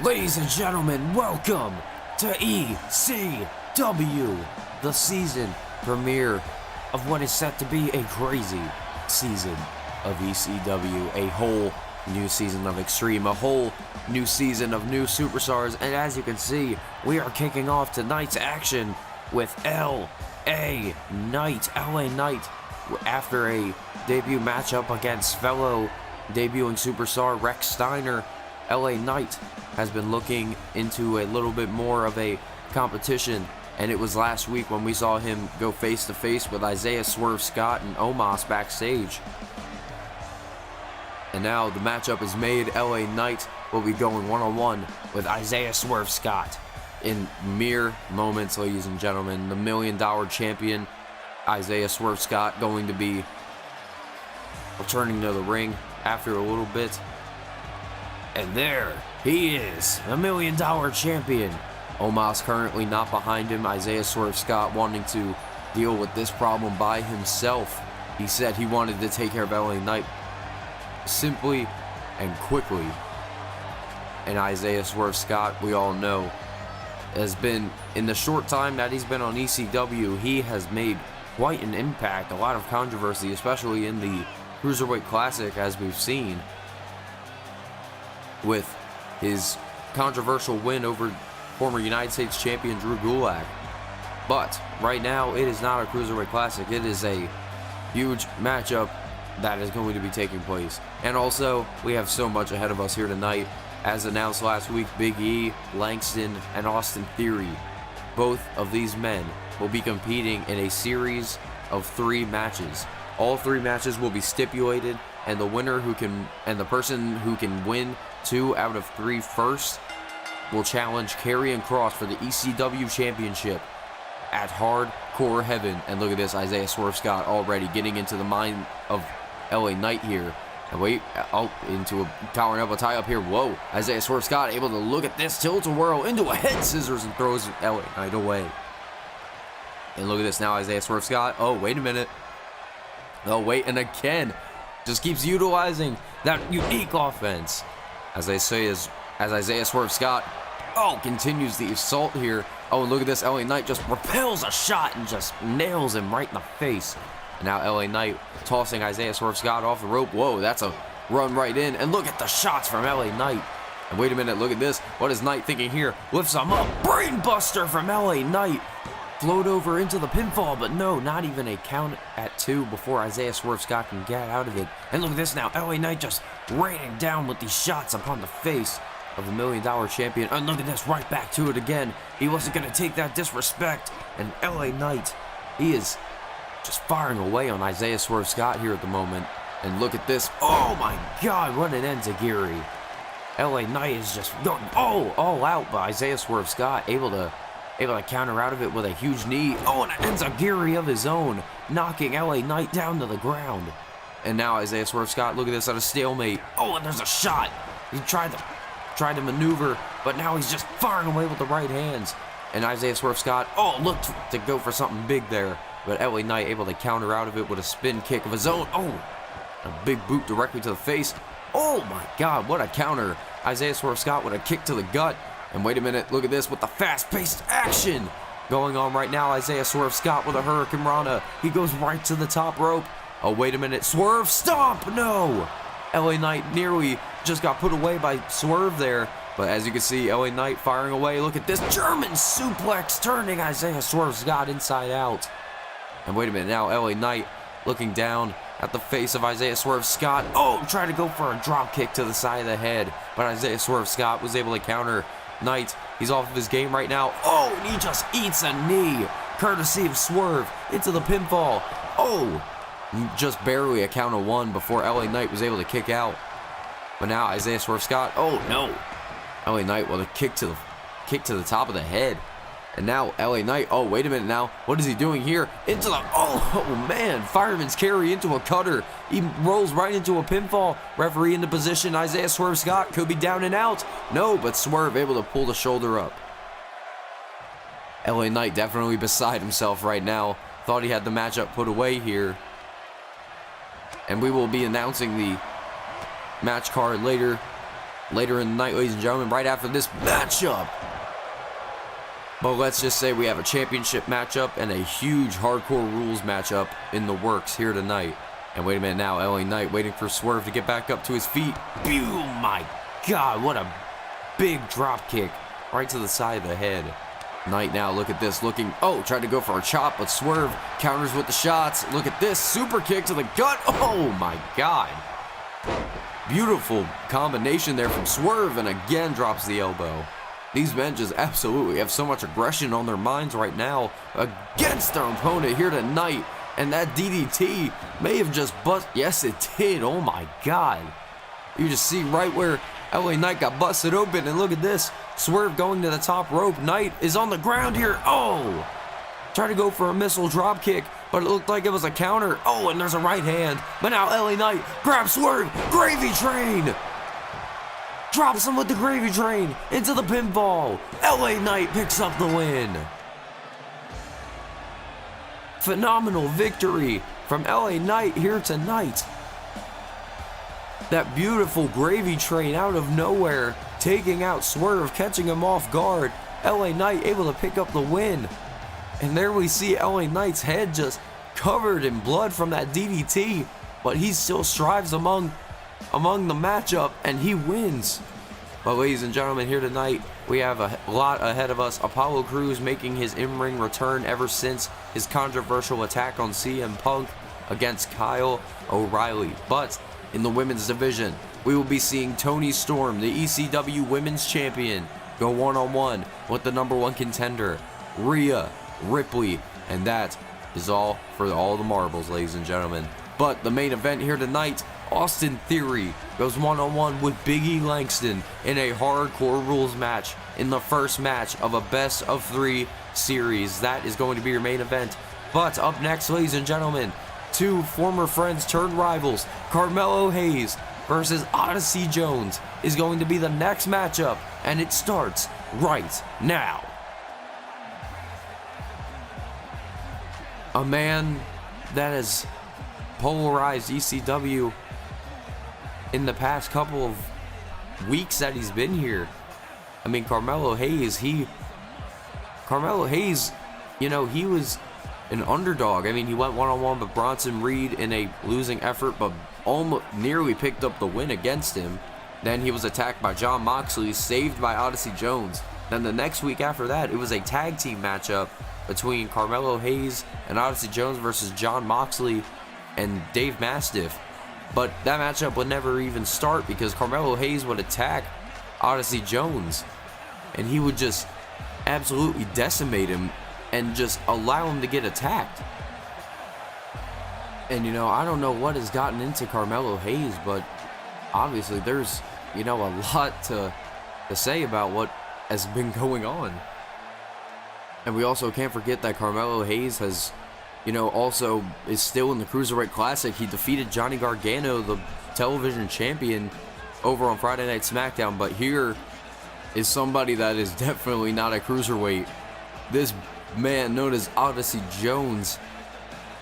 Ladies and gentlemen, welcome to ECW, the season premiere of what is set to be a crazy season of ECW, a whole new season of Extreme, a whole new season of new superstars, and as you can see, we are kicking off tonight's action with LA Knight. LA Knight, after a debut matchup against fellow debuting superstar Rex Steiner, LA Knight has been looking into a little bit more of a competition, and it was last week when we saw him go face to face with Isaiah Swerve Scott and Omos backstage. And now the matchup is made. LA Knight will be going one-on-one with Isaiah Swerve Scott in mere moments, ladies and gentlemen. The $1 Million champion Isaiah Swerve Scott going to be returning to the ring after a little bit. And there he is, the $1 Million champion. Omos currently not behind him. Isaiah Swerve Scott wanting to deal with this problem by himself. He said he wanted to take care of LA Knight simply and quickly. And Isaiah Swerve Scott, we all know, has been, in the short time that he's been on ECW, he has made quite an impact, a lot of controversy, especially in the Cruiserweight Classic, as we've seen, with his controversial win over former United States champion Drew Gulak. But right now, it is not a Cruiserweight Classic. It is a huge matchup that is going to be taking place. And also, we have so much ahead of us here tonight. As announced last week, Big E, Langston, and Austin Theory, both of these men will be competing in a series of 3 matches. All 3 matches will be stipulated, and the winner the person who can win 2 out of 3 first will challenge Karrion Kross for the ECW championship at Hardcore Heaven. And look at this, Isaiah Swerve Scott already getting into the mind of LA Knight here. And wait, into a collar and elbow tie up here. Whoa, Isaiah Swerve Scott able to look at this, tilt-a-whirl into a head scissors and throws LA Knight away. And look at this now, Isaiah Swerve Scott. Oh, wait a minute. Oh, wait, and again, just keeps utilizing that unique offense. As Isaiah Swerve Scott, continues the assault here. Oh, and look at this, LA Knight just repels a shot and just nails him right in the face. And now LA Knight tossing Isaiah Swerve Scott off the rope. Whoa, that's a run right in. And look at the shots from LA Knight. And wait a minute, look at this. What is Knight thinking here? Lifts him up. Brainbuster from LA Knight. Float over into the pinfall, but no, not even a count at 2 before Isaiah Swerve Scott can get out of it. And look at this now, LA Knight just raining down with these shots upon the face of the $1 Million champion. And look at this, right back to it again. He wasn't going to take that disrespect. And LA Knight, he is just firing away on Isaiah Swerve Scott here at the moment. And look at this. Oh my God, what an enziguri. LA Knight is just going all out, but Isaiah Swerve Scott able to counter out of it with a huge knee. Oh, and an enziguri of his own, knocking LA Knight down to the ground. And now Isaiah Swerve Scott, look at this, at a stalemate. Oh, and there's a shot. He tried to maneuver, but now he's just firing away with the right hands. And Isaiah Swerve Scott, looked to go for something big there, but LA Knight able to counter out of it with a spin kick of his own. Oh, a big boot directly to the face. Oh my God, what a counter. Isaiah Swerve Scott with a kick to the gut. And wait a minute, look at this with the fast-paced action going on right now. Isaiah Swerve Scott with a Hurricane Rana. He goes right to the top rope. Oh, wait a minute. Swerve stomp! No! LA Knight nearly just got put away by Swerve there. But as you can see, LA Knight firing away. Look at this German suplex turning Isaiah Swerve Scott inside out. And wait a minute now, LA Knight looking down at the face of Isaiah Swerve Scott. Oh, trying to go for a drop kick to the side of the head. But Isaiah Swerve Scott was able to counter. Knight, he's off of his game right now. Oh, and he just eats a knee, courtesy of Swerve, into the pinfall. Oh, just barely a count of 1 before LA Knight was able to kick out. But now Isaiah Swerve Scott, oh no. LA Knight with a kick to the top of the head. And now LA Knight, oh wait a minute now, what is he doing here? Into the, oh man, fireman's carry into a cutter. He rolls right into a pinfall. Referee into position, Isaiah Swerve Scott could be down and out. No, but Swerve able to pull the shoulder up. LA Knight definitely beside himself right now. Thought he had the matchup put away here. And we will be announcing the match card later later in the night, ladies and gentlemen, right after this matchup. But let's just say we have a championship matchup and a huge hardcore rules matchup in the works here tonight. And wait a minute now, LA Knight waiting for Swerve to get back up to his feet. Oh my God, what a big drop kick right to the side of the head. Knight now, look at this, looking, tried to go for a chop, but Swerve counters with the shots. Look at this, super kick to the gut. Oh my God. Beautiful combination there from Swerve, and again drops the elbow. These men just absolutely have so much aggression on their minds right now against their opponent here tonight. And that DDT may have just yes, it did. Oh my God. You just see right where LA Knight got busted open, and look at this. Swerve going to the top rope. Knight is on the ground here. Oh! Tried to go for a missile drop kick, but it looked like it was a counter. Oh, and there's a right hand. But now LA Knight grabs Swerve. Gravy train! Drops him with the gravy train into the pinfall. LA Knight picks up the win. Phenomenal victory from LA Knight here tonight. That beautiful gravy train out of nowhere, taking out Swerve, catching him off guard. LA Knight able to pick up the win. And there we see LA Knight's head just covered in blood from that DDT, but he still strives among the matchup, and he wins. But ladies and gentlemen, here tonight we have a lot ahead of us. Apollo Crews making his in-ring return ever since his controversial attack on CM Punk against Kyle O'Reilly. But in the women's division, we will be seeing Toni Storm, the ECW Women's Champion, go one-on-one with the #1 contender, Rhea Ripley. And that is all for all the marbles, ladies and gentlemen. But the main event here tonight, Austin Theory goes one-on-one with Big E Langston in a hardcore rules match in the first match of a best-of-3 series. That is going to be your main event. But up next, ladies and gentlemen, two former friends turned rivals, Carmelo Hayes versus Odyssey Jones, is going to be the next matchup, and it starts right now. A man that has polarized ECW in the past couple of weeks that he's been here. I mean, Carmelo Hayes, he was an underdog. I mean, he went one-on-one with Bronson Reed in a losing effort, but almost nearly picked up the win against him. Then he was attacked by Jon Moxley, saved by Odyssey Jones. Then the next week after that, it was a tag team matchup between Carmelo Hayes and Odyssey Jones versus Jon Moxley and Dave Mastiff. But that matchup would never even start because Carmelo Hayes would attack Odyssey Jones, and he would just absolutely decimate him and just allow him to get attacked. And I don't know what has gotten into Carmelo Hayes, but obviously there's a lot to say about what has been going on. And we also can't forget that Carmelo Hayes has also is still in the Cruiserweight Classic. He defeated Johnny Gargano, the television champion, over on Friday Night SmackDown. But here is somebody that is definitely not a Cruiserweight. This man known as Odyssey Jones,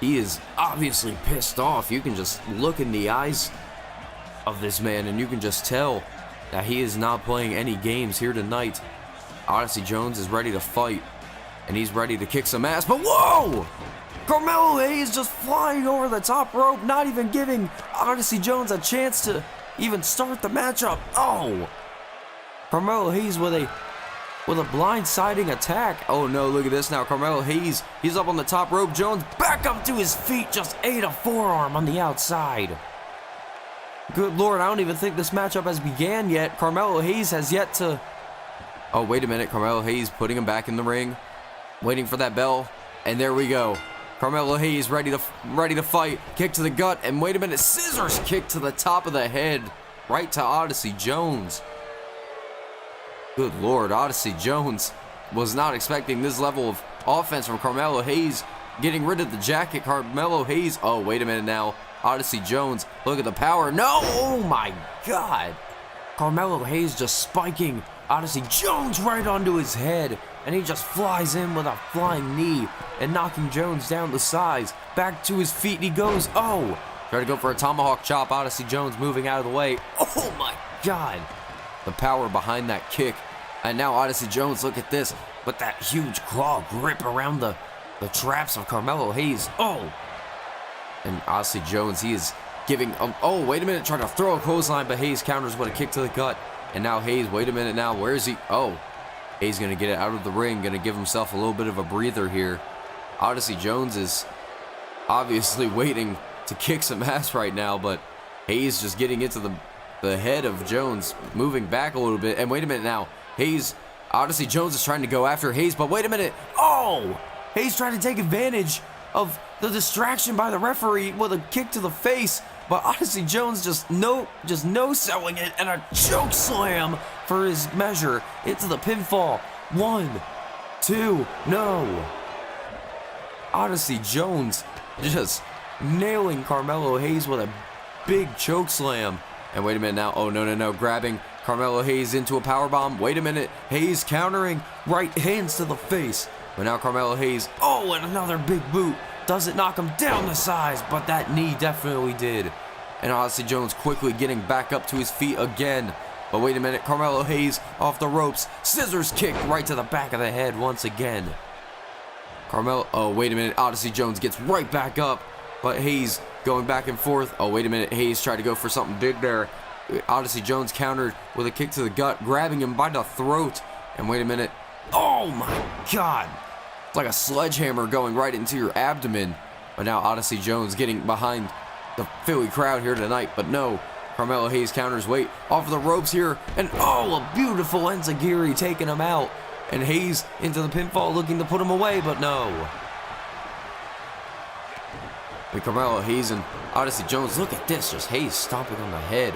he is obviously pissed off. You can just look in the eyes of this man and you can just tell that he is not playing any games here tonight. Odyssey Jones is ready to fight, and he's ready to kick some ass, but whoa! Carmelo Hayes just flying over the top rope, not even giving Odyssey Jones a chance to even start the matchup. Oh! Carmelo Hayes with a blindsiding attack. Oh no, look at this now. Carmelo Hayes, he's up on the top rope. Jones back up to his feet, just ate a forearm on the outside. Good Lord, I don't even think this matchup has began yet. Carmelo Hayes has yet to... Oh, wait a minute. Carmelo Hayes putting him back in the ring, waiting for that bell, and there we go. Carmelo Hayes ready to fight. Kick to the gut, and wait a minute, scissors kick to the top of the head, right to Odyssey Jones. Good Lord, Odyssey Jones was not expecting this level of offense from Carmelo Hayes. Getting rid of the jacket, Carmelo Hayes. Oh, wait a minute now. Odyssey Jones, look at the power. No! Oh my God! Carmelo Hayes just spiking Odyssey Jones right onto his head, and he just flies in with a flying knee and knocking Jones down the sides. Back to his feet he goes. Oh! Try to go for a tomahawk chop. Odyssey Jones moving out of the way. Oh my God! the power behind that kick. And now Odyssey Jones, look at this, with that huge claw grip around the traps of Carmelo Hayes. Oh! And Odyssey Jones, he is giving, oh, wait a minute, trying to throw a clothesline, but Hayes counters with a kick to the gut. And now Hayes, wait a minute now, where is he? Oh, Hayes gonna get it out of the ring, gonna give himself a little bit of a breather here. Odyssey Jones is obviously waiting to kick some ass right now, but Hayes just getting into the head of Jones, moving back a little bit. And wait a minute now, Odyssey Jones is trying to go after Hayes, but wait a minute. Oh! Hayes trying to take advantage of the distraction by the referee with a kick to the face, but Odyssey Jones just no-selling it, and a choke slam for his measure into the pinfall. 1, 2, no. Odyssey Jones just nailing Carmelo Hayes with a big choke slam. And wait a minute now, oh no, grabbing Carmelo Hayes into a powerbomb. Wait a minute, Hayes countering, right hands to the face. But now Carmelo Hayes, oh, and another big boot. Doesn't knock him down the size, but that knee definitely did. And Odyssey Jones quickly getting back up to his feet again. But wait a minute, Carmelo Hayes off the ropes. Scissors kick right to the back of the head once again. Carmelo, oh, wait a minute, Odyssey Jones gets right back up. But Hayes going back and forth. Oh, wait a minute, Hayes tried to go for something big there. Odyssey Jones countered with a kick to the gut, grabbing him by the throat. And wait a minute, oh my God. It's like a sledgehammer going right into your abdomen. But now Odyssey Jones getting behind the Philly crowd here tonight. But no, Carmelo Hayes counters, wait, off the ropes here. And oh, a beautiful enziguri taking him out. And Hayes into the pinfall looking to put him away, but no. And Carmelo Hayes and Odyssey Jones, look at this, just Hayes stomping on the head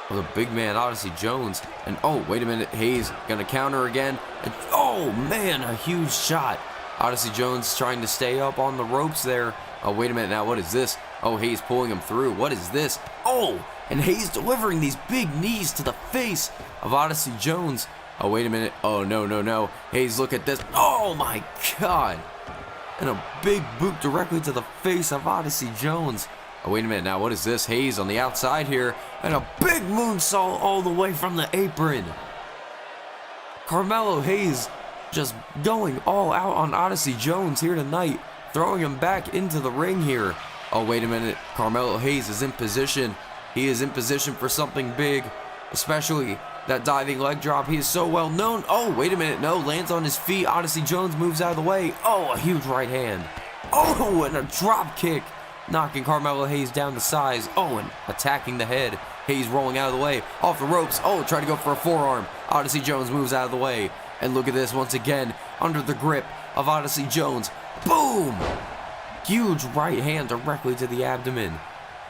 of the big man Odyssey Jones. And oh, wait a minute, Hayes gonna counter again. And oh man, a huge shot. Odyssey Jones trying to stay up on the ropes there. Oh, wait a minute now, what is this? Oh, Hayes pulling him through. What is this? Oh, and Hayes delivering these big knees to the face of Odyssey Jones. Oh, wait a minute. Oh, no. Hayes, look at this. Oh my God. And a big boot directly to the face of Odyssey Jones. Oh, wait a minute now, what is this? Hayes on the outside here, and a big moonsault all the way from the apron. Carmelo Hayes just going all out on Odyssey Jones here tonight, throwing him back into the ring here. Oh, wait a minute, Carmelo Hayes is in position. He is in position for something big, especially that diving leg drop. He is so well known. Oh, wait a minute, no, lands on his feet. Odyssey Jones moves out of the way. Oh, a huge right hand. Oh, and a drop kick, knocking Carmelo Hayes down to size. Oh, and attacking the head. Hayes rolling out of the way, off the ropes. Oh, trying to go for a forearm. Odyssey Jones moves out of the way. And look at this once again, under the grip of Odyssey Jones. Boom! Huge right hand directly to the abdomen.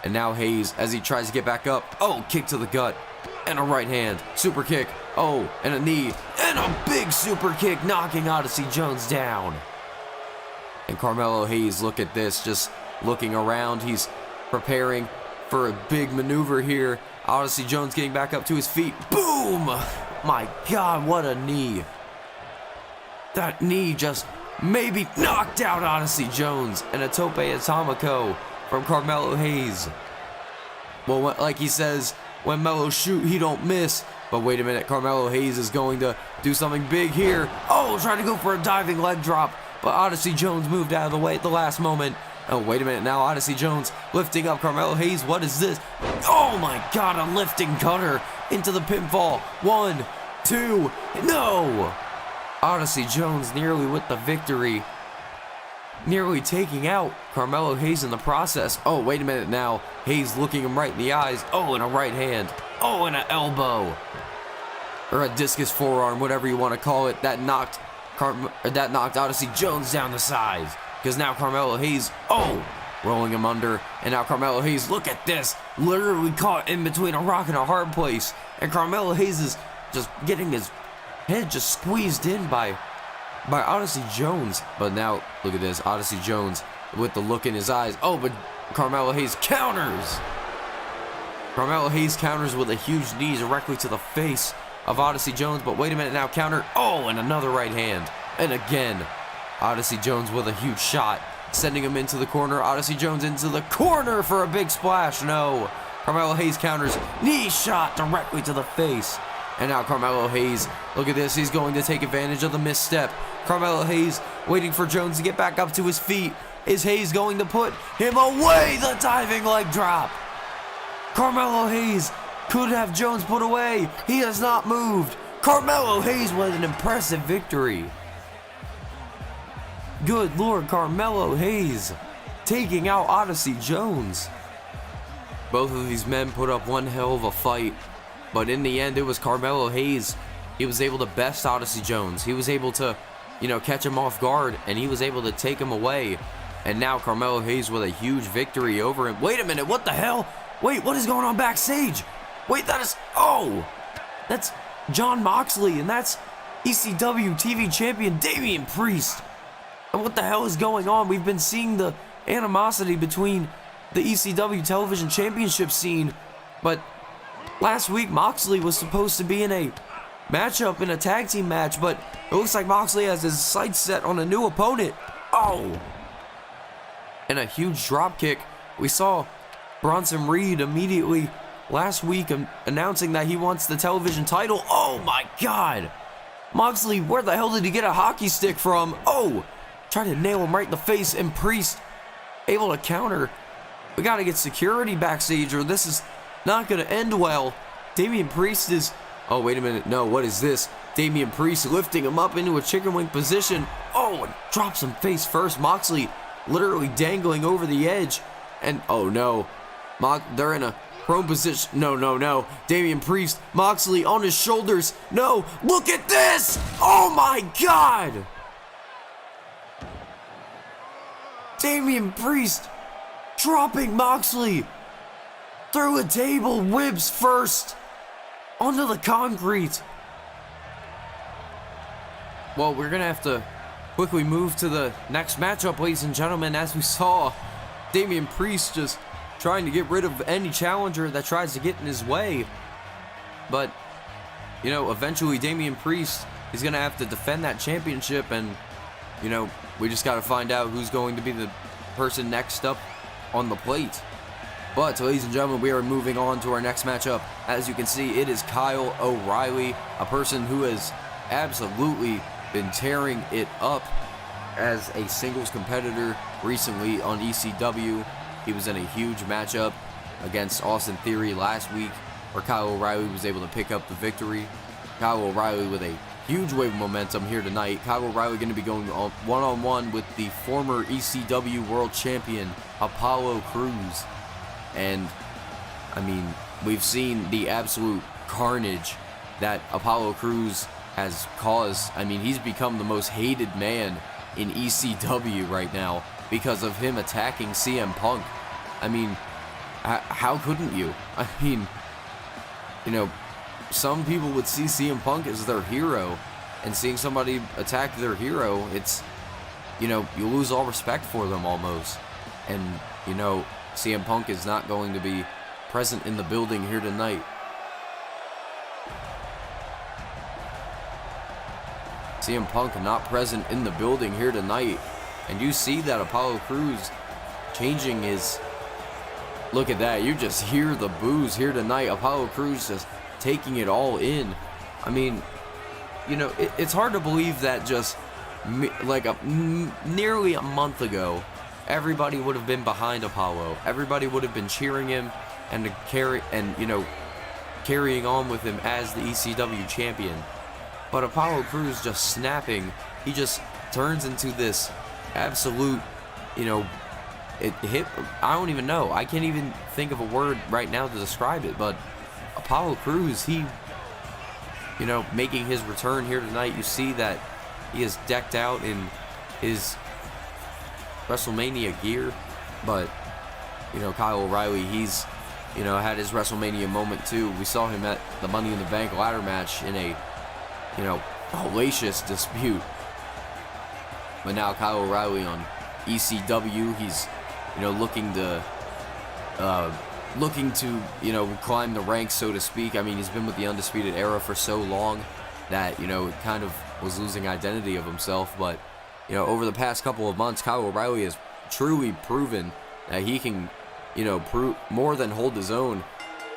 And now Hayes, as he tries to get back up. Oh, kick to the gut. And a right hand, super kick, oh, and a knee, and a big super kick, knocking Odyssey Jones down. And Carmelo Hayes, look at this, just looking around. He's preparing for a big maneuver here. Odyssey Jones getting back up to his feet. Boom! My God, what a knee. That knee just maybe knocked out Odyssey Jones, and a tope atomico from Carmelo Hayes. Well, like he says, when Melo shoot, he don't miss. But wait a minute, Carmelo Hayes is going to do something big here. Oh, trying to go for a diving leg drop, but Odyssey Jones moved out of the way at the last moment. Oh, wait a minute, now Odyssey Jones lifting up Carmelo Hayes. What is this? Oh my God, a lifting cutter into the pinfall. 1, 2, no! Odyssey Jones nearly with the victory. Nearly taking out Carmelo Hayes in the process. Oh, wait a minute now. Hayes looking him right in the eyes. Oh, and a right hand. Oh, and an elbow. Or a discus forearm, whatever you want to call it. That knocked Odyssey Jones down the sides. Because now Carmelo Hayes, oh, rolling him under. And now Carmelo Hayes, look at this. Literally caught in between a rock and a hard place. And Carmelo Hayes is just getting his head just squeezed in by Odyssey Jones. But now, look at this, Odyssey Jones with the look in his eyes. Oh, but Carmelo Hayes counters. Carmelo Hayes counters with a huge knee directly to the face of Odyssey Jones. But wait a minute now, counter. Oh, and another right hand. And again, Odyssey Jones with a huge shot, sending him into the corner. Odyssey Jones into the corner for a big splash. No. Carmelo Hayes counters. Knee shot directly to the face And now Carmelo Hayes, look at this, he's going to take advantage of the misstep. Carmelo Hayes waiting for Jones to get back up to his feet. Is Hayes going to put him away? The diving leg drop. Carmelo Hayes could have Jones put away. He has not moved. Carmelo Hayes with an impressive victory. Good Lord, Carmelo Hayes taking out Odyssey Jones. Both of these men put up one hell of a fight, but in the end it was Carmelo Hayes. He was able to best Odyssey Jones. He was able to, catch him off guard, and he was able to take him away. And now Carmelo Hayes with a huge victory over him. Wait a minute, what the hell? Wait, what is going on backstage? Wait, that's Jon Moxley, and that's ECW TV champion Damian Priest. And what the hell is going on? We've been seeing the animosity between the ECW television championship scene, but last week Moxley was supposed to be in a matchup in a tag team match, but it looks like Moxley has his sights set on a new opponent. Oh! And a huge drop kick. We saw Bronson Reed immediately last week announcing that he wants the television title. Oh my God! Moxley, where the hell did he get a hockey stick from? Oh! Tried to nail him right in the face, and Priest able to counter. We gotta get security backstage or this is not gonna end well. Damian Priest is... Oh, wait a minute. No, what is this? Damian Priest lifting him up into a chicken wing position. Oh, and drops him face first. Moxley literally dangling over the edge. And, oh no. They're in a prone position. No. Damian Priest, Moxley on his shoulders. No, look at this! Oh my God! Damian Priest dropping Moxley through a table, ribs first, onto the concrete. Well, we're going to have to quickly move to the next matchup, ladies and gentlemen, as we saw Damian Priest just trying to get rid of any challenger that tries to get in his way. But, eventually Damian Priest is going to have to defend that championship, and, we just got to find out who's going to be the person next up on the plate. But, ladies and gentlemen, we are moving on to our next matchup. As you can see, it is Kyle O'Reilly, a person who has absolutely been tearing it up as a singles competitor recently on ECW. He was in a huge matchup against Austin Theory last week, where Kyle O'Reilly was able to pick up the victory. Kyle O'Reilly with a huge wave of momentum here tonight. Kyle O'Reilly going to be going one-on-one with the former ECW World Champion, Apollo Crews. And, we've seen the absolute carnage that Apollo Crews has caused. He's become the most hated man in ECW right now because of him attacking CM Punk. How couldn't you? Some people would see CM Punk as their hero, and seeing somebody attack their hero, it's, you lose all respect for them almost. And, CM Punk is not going to be present in the building here tonight. CM Punk not present in the building here tonight. And you see that Apollo Crews changing his... Look at that. You just hear the boos here tonight. Apollo Crews just taking it all in. It's hard to believe that just nearly a month ago, everybody would have been behind Apollo. Everybody would have been cheering him and carrying on with him as the ECW champion. But Apollo Crews just snapping. He just turns into this absolute, I don't even know. I can't even think of a word right now to describe it, but Apollo Crews, he, making his return here tonight. You see that he is decked out in his WrestleMania gear, but, Kyle O'Reilly, he's, had his WrestleMania moment too. We saw him at the Money in the Bank ladder match in a, hellacious dispute. But now Kyle O'Reilly on ECW, he's, looking to climb the ranks, so to speak. He's been with the Undisputed Era for so long that, kind of was losing identity of himself. But, over the past couple of months, Kyle O'Reilly has truly proven that he can, more than hold his own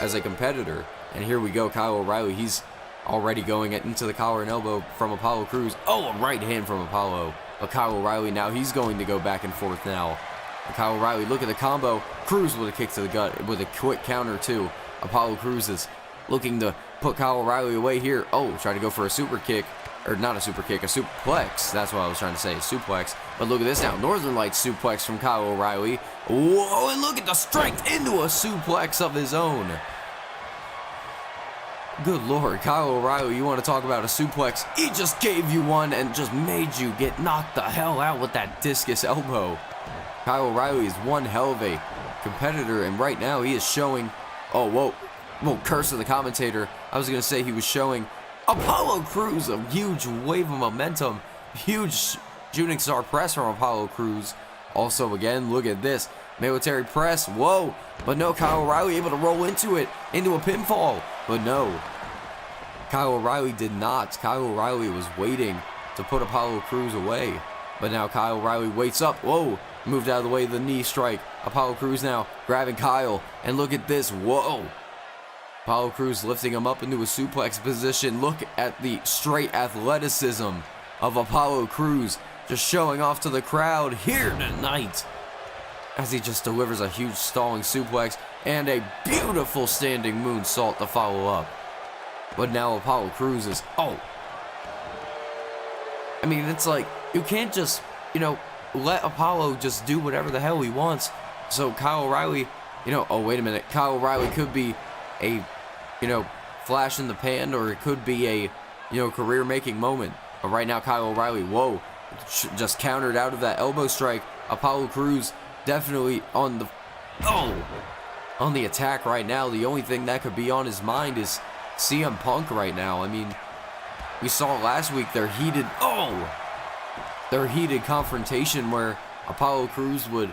as a competitor. And here we go, Kyle O'Reilly, he's Already going into the collar and elbow from Apollo Crews. Oh, a right hand from Apollo. But Kyle O'Reilly now, he's going to go back and forth now. And Kyle O'Reilly, look at the combo. Crews with a kick to the gut with a quick counter too. Apollo Crews is looking to put Kyle O'Reilly away here. Oh, trying to go for a super kick. Or not a super kick, a suplex. That's what I was trying to say, a suplex. But look at this now. Northern Lights suplex from Kyle O'Reilly. Whoa, and look at the strength into a suplex of his own. Good Lord, Kyle O'Reilly, you want to talk about a suplex? He just gave you one and just made you get knocked the hell out with that discus elbow. Kyle O'Reilly is one hell of a competitor, and right now he is showing... Oh, whoa, curse of the commentator. I was going to say he was showing Apollo Crews a huge wave of momentum. Huge shooting star press from Apollo Crews. Also, again, look at this. Military press, whoa. But no, Kyle O'Reilly able to roll into it, into a pinfall. But no, Kyle O'Reilly did not. Kyle O'Reilly was waiting to put Apollo Crews away. But now Kyle O'Reilly waits up. Whoa, moved out of the way of the knee strike. Apollo Crews now grabbing Kyle. And look at this, whoa. Apollo Crews lifting him up into a suplex position. Look at the straight athleticism of Apollo Crews. Just showing off to the crowd here tonight. As he just delivers a huge stalling suplex and a beautiful standing moonsault to follow up. But now Apollo Crews is, oh. I mean, it's like, you can't just, let Apollo just do whatever the hell he wants. So Kyle O'Reilly, oh, wait a minute. Kyle O'Reilly could be a, flash in the pan, or it could be a, career-making moment. But right now, Kyle O'Reilly, whoa, just countered out of that elbow strike. Apollo Crews definitely on the attack right now. The only thing that could be on his mind is CM Punk right now. I mean, we saw last week their heated confrontation where Apollo Crews would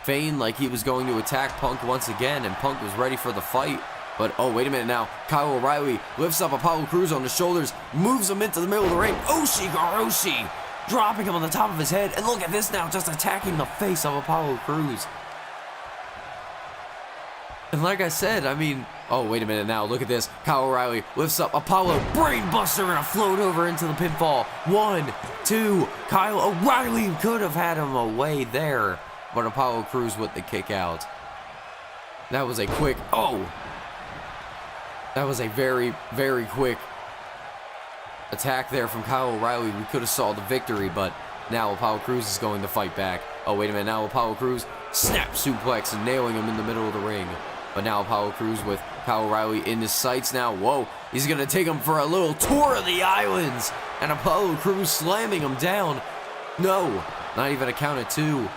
feign like he was going to attack Punk once again, and Punk was ready for the fight. But oh, wait a minute now. Kyle O'Reilly lifts up Apollo Crews on his shoulders, moves him into the middle of the ring. Oshi, dropping him on the top of his head. And look at this now, just attacking the face of Apollo Crews. And like I said, I mean, oh, wait a minute now. Look at this. Kyle O'Reilly lifts up Apollo, brainbuster, and a float over into the pinfall. 1, 2. Kyle O'Reilly could have had him away there, but Apollo Crews with the kick out. That was a quick, that was a very, very quick attack there from Kyle O'Reilly. We could have saw the victory, but now Apollo Crews is going to fight back. Oh, wait a minute. Now Apollo Crews snap suplex and nailing him in the middle of the ring. But now Apollo Crews with Kyle O'Reilly in his sights now. Whoa, he's going to take him for a little tour of the islands. And Apollo Crews slamming him down. No, not even a count of 2.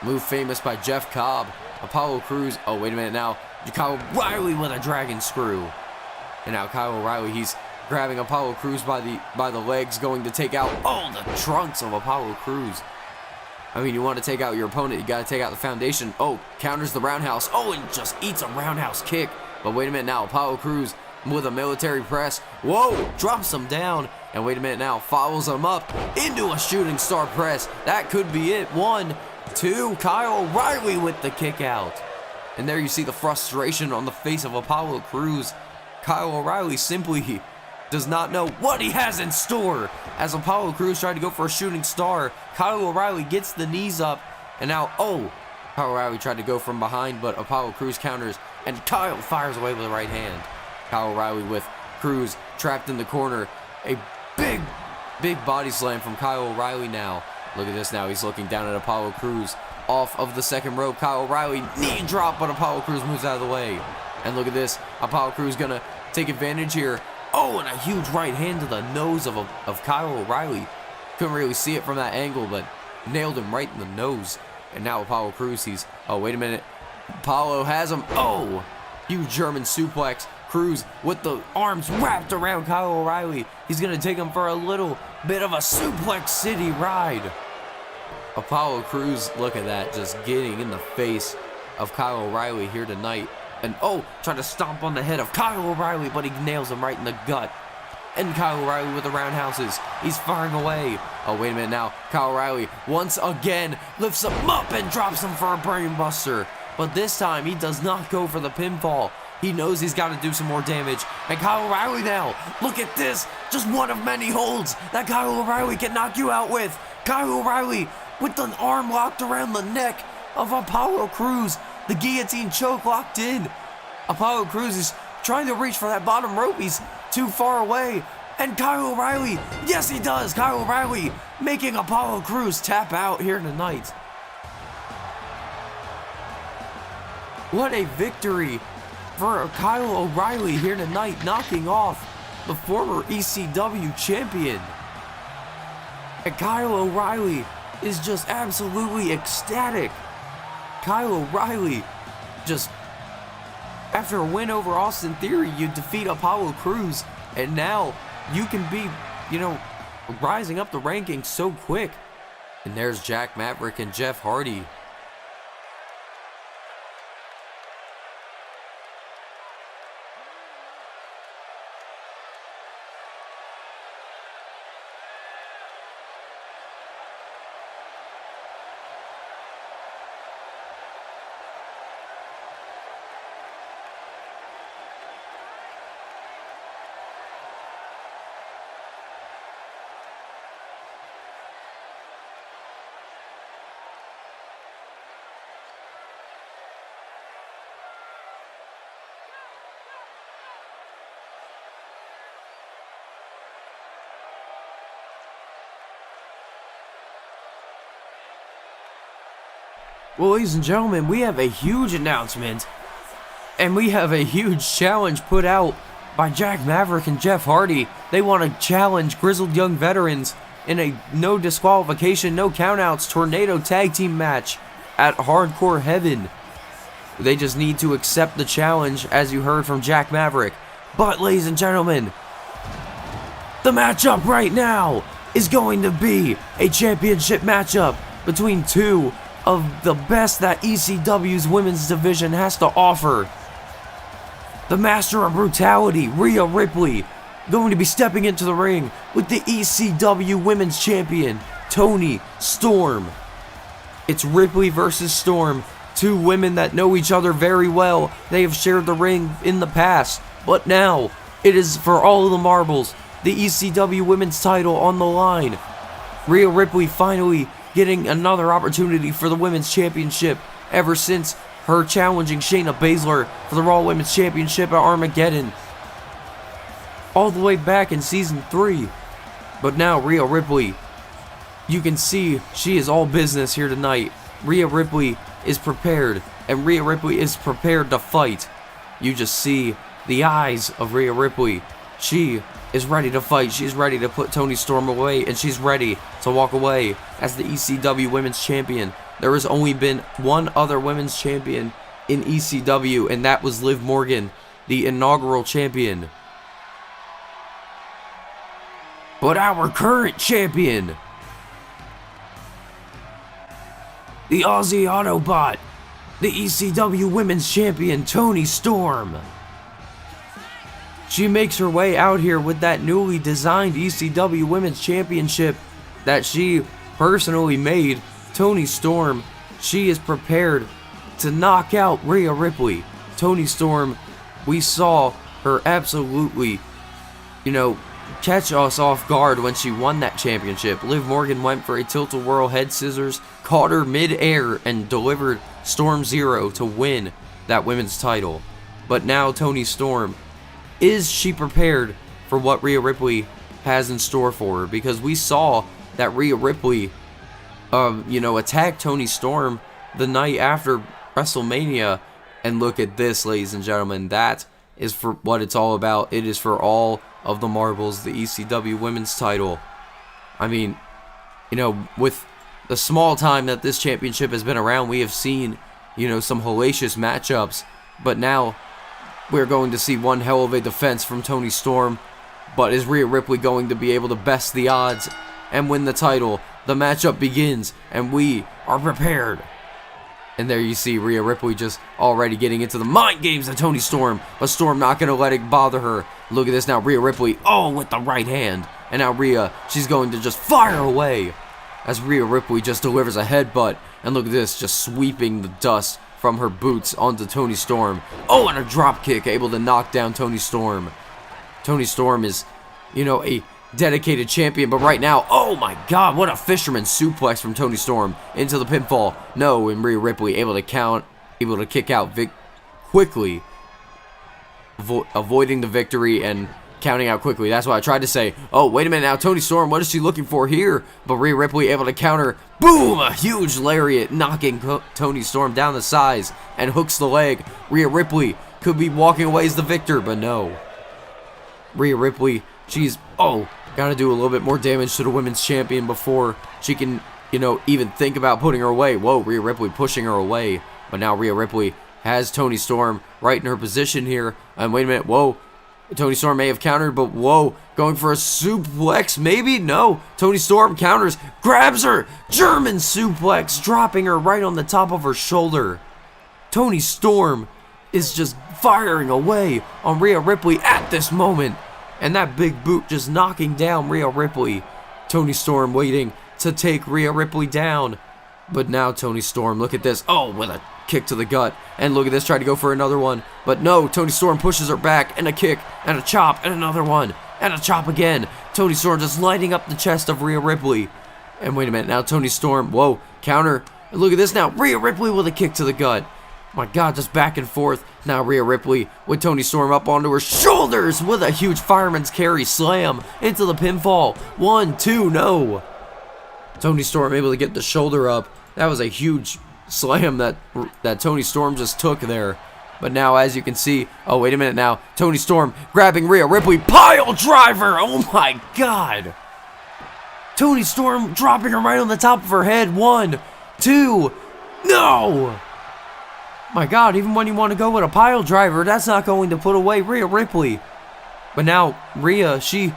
Move famous by Jeff Cobb. Apollo Crews, oh, wait a minute now. Kyle O'Reilly with a dragon screw. And now Kyle O'Reilly, he's grabbing Apollo Crews by the legs, going to take out all the trunks of Apollo Crews. I mean, you want to take out your opponent, you got to take out the foundation. Oh, counters the roundhouse. Oh, and just eats a roundhouse kick. But wait a minute now, Apollo Crews with a military press. Whoa, drops him down. And wait a minute now, follows him up into a shooting star press. That could be it. 1, 2, Kyle O'Reilly with the kick out. And there you see the frustration on the face of Apollo Crews. Kyle O'Reilly simply does not know what he has in store. As Apollo Crews tried to go for a shooting star, Kyle O'Reilly gets the knees up. And now, Kyle O'Reilly tried to go from behind, but Apollo Crews counters. And Kyle fires away with the right hand. Kyle O'Reilly with Crews trapped in the corner. A big body slam from Kyle O'Reilly now. Look at this now. He's looking down at Apollo Crews. Off of the second rope, Kyle O'Reilly knee drop, but Apollo Crews moves out of the way. And look at this, Apollo Crews gonna take advantage here. Oh, and a huge right hand to the nose of Kyle O'Reilly. Couldn't really see it from that angle, but nailed him right in the nose. And now Apollo Crews, he's, oh, wait a minute. Apollo has him. Oh, huge German suplex. Crews with the arms wrapped around Kyle O'Reilly. He's gonna take him for a little bit of a suplex city ride. Apollo Crews, look at that, just getting in the face of Kyle O'Reilly here tonight. And trying to stomp on the head of Kyle O'Reilly, but he nails him right in the gut. And Kyle O'Reilly with the roundhouses. He's firing away. Oh, wait a minute now. Kyle O'Reilly once again lifts him up and drops him for a brain buster. But this time he does not go for the pinfall. He knows he's got to do some more damage. And Kyle O'Reilly now, look at this. Just one of many holds that Kyle O'Reilly can knock you out with. Kyle O'Reilly with the arm locked around the neck of Apollo Crews. The guillotine choke locked in. Apollo Crews is trying to reach for that bottom rope. He's too far away. And Kyle O'Reilly, yes he does. Kyle O'Reilly making Apollo Crews tap out here tonight. What a victory for Kyle O'Reilly here tonight, knocking off the former ECW champion. And Kyle O'Reilly is just absolutely ecstatic. Kyle O'Reilly just, after a win over Austin Theory, you defeat Apollo Crews, and now you can be, rising up the rankings so quick. And there's Jack Maverick and Jeff Hardy. Well, ladies and gentlemen, we have a huge announcement, and we have a huge challenge put out by Jack Maverick and Jeff Hardy. They want to challenge Grizzled Young Veterans in a no disqualification, no countouts tornado tag team match at Hardcore Heaven. They just need to accept the challenge, as you heard from Jack Maverick. But, ladies and gentlemen, the matchup right now is going to be a championship matchup between two of the best that ECW's women's division has to offer. The Master of Brutality, Rhea Ripley, going to be stepping into the ring with the ECW Women's Champion, Toni Storm. It's Ripley versus Storm, two women that know each other very well. They have shared the ring in the past, but now it is for all of the marbles. The ECW Women's title on the line. Rhea Ripley finally getting another opportunity for the Women's Championship ever since her challenging Shayna Baszler for the Raw Women's Championship at Armageddon, all the way back in Season 3. But now Rhea Ripley, you can see she is all business here tonight. Rhea Ripley is prepared, and Rhea Ripley is prepared to fight. You just see the eyes of Rhea Ripley. She is ready to fight. She's ready to put Toni Storm away, and she's ready to walk away as the ECW Women's Champion. There has only been one other Women's Champion in ECW, and that was Liv Morgan, the inaugural champion. But our current champion, the Aussie Autobot, the ECW Women's Champion, Toni Storm. She makes her way out here with that newly designed ECW Women's Championship that she personally made. Toni Storm, she is prepared to knock out Rhea Ripley. Toni Storm, we saw her absolutely, catch us off guard when she won that championship. Liv Morgan went for a tilt-a-whirl head scissors, caught her mid-air, and delivered Storm Zero to win that women's title. But now Toni Storm, is she prepared for what Rhea Ripley has in store for her? Because we saw that Rhea Ripley, attacked Toni Storm the night after WrestleMania. And look at this, ladies and gentlemen. That is for what it's all about. It is for all of the marbles, the ECW Women's title. I mean, with the small time that this championship has been around, we have seen, some hellacious matchups. But now we're going to see one hell of a defense from Toni Storm. But is Rhea Ripley going to be able to best the odds and win the title? The matchup begins, and we are prepared. And there you see Rhea Ripley just already getting into the mind games of Toni Storm. But Storm not going to let it bother her. Look at this now. Rhea Ripley, with the right hand. And now Rhea, she's going to just fire away as Rhea Ripley just delivers a headbutt. And look at this, just sweeping the dust from her boots onto Toni Storm. Oh, and a drop kick, able to knock down Toni Storm. Toni Storm is, a dedicated champion, but right now, oh my god, what a fisherman suplex from Toni Storm into the pinfall. No, and Rhea Ripley able to kick out quickly, avoiding the victory and counting out quickly. That's what I tried to say. Oh, wait a minute now, Toni Storm, what is she looking for here? But Rhea Ripley able to counter. Boom! A huge lariat knocking Toni Storm down the sides and hooks the leg. Rhea Ripley could be walking away as the victor, but no. Rhea Ripley, she's, got to do a little bit more damage to the women's champion before she can, even think about putting her away. Whoa, Rhea Ripley pushing her away. But now Rhea Ripley has Toni Storm right in her position here. And wait a minute, whoa. Toni Storm may have countered, but whoa, going for a suplex, maybe? No. Toni Storm counters, grabs her, German suplex, dropping her right on the top of her shoulder. Toni Storm is just firing away on Rhea Ripley at this moment. And that big boot just knocking down Rhea Ripley. Toni Storm waiting to take Rhea Ripley down. But now Toni Storm, look at this. Oh, with a kick to the gut. And look at this, trying to go for another one. But no, Toni Storm pushes her back, and a kick, and a chop, and another one, and a chop again. Toni Storm just lighting up the chest of Rhea Ripley. And wait a minute, now Toni Storm, whoa, counter. And look at this now, Rhea Ripley with a kick to the gut. My god, just back and forth. Now Rhea Ripley with Toni Storm up onto her shoulders with a huge fireman's carry slam into the pinfall. 1, 2, no. Toni Storm able to get the shoulder up. That was a huge slam that Toni Storm just took there. But now, as you can see, oh, wait a minute now. Toni Storm grabbing Rhea Ripley. Pile driver! Oh my god! Toni Storm dropping her right on the top of her head. 1, 2, no! My god, even when you want to go with a pile driver, that's not going to put away Rhea Ripley. But now, Rhea, she's